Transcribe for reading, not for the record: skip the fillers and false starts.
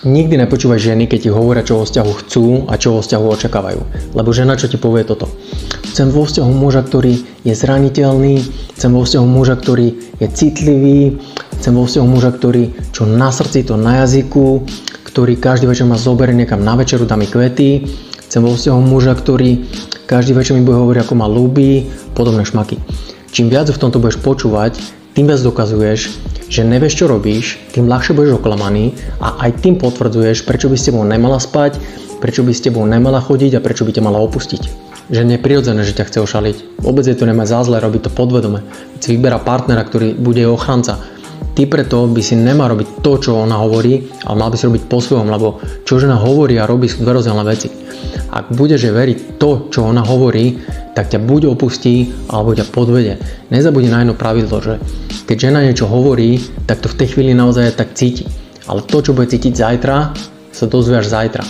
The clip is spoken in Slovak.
Nikdy nepočúvaj ženy, keď ti hovoria, čo vo vzťahu chcú a čo vo vzťahu očakávajú. Lebo žena, čo ti povie toto. Chcem vo vzťahu muža, ktorý je zraniteľný, chcem vo vzťahu muža, ktorý je citlivý, chcem vo vzťahu muža, ktorý čo na srdci, to na jazyku, ktorý každý večer ma zoberie niekam na večeru, dá mi kvety, chcem vo vzťahu muža, ktorý každý večer mi bude hovoriť, ako ma ľúbi, podobné šmaky. Čím viac v tomto budeš počúvať, tým viac dokazuješ, že nevieš, čo robíš, tým ľahšie budeš oklamaný a aj tým potvrdzuješ, prečo by s tebou nemala spať, prečo by s tebou nemala chodiť a prečo by ťa mala opustiť. Že nie je prirodzené, že ťa chce ošaliť. Vôbec je to nemá za zlé, robiť to podvedome. Keď si vyberá partnera, ktorý bude ochranca. Ty preto by si nemal robiť to, čo ona hovorí, ale mal by si robiť po svojom, lebo čo žena hovorí a robí sú dve rozdielne veci. Ak budeš veriť to, čo ona hovorí, tak ťa buď opustí, alebo ťa podvede. Nezabudni na jedno pravidlo, že keď žena niečo hovorí, tak to v tej chvíli naozaj tak cíti. Ale to, čo bude cítiť zajtra, sa dozvieš zajtra.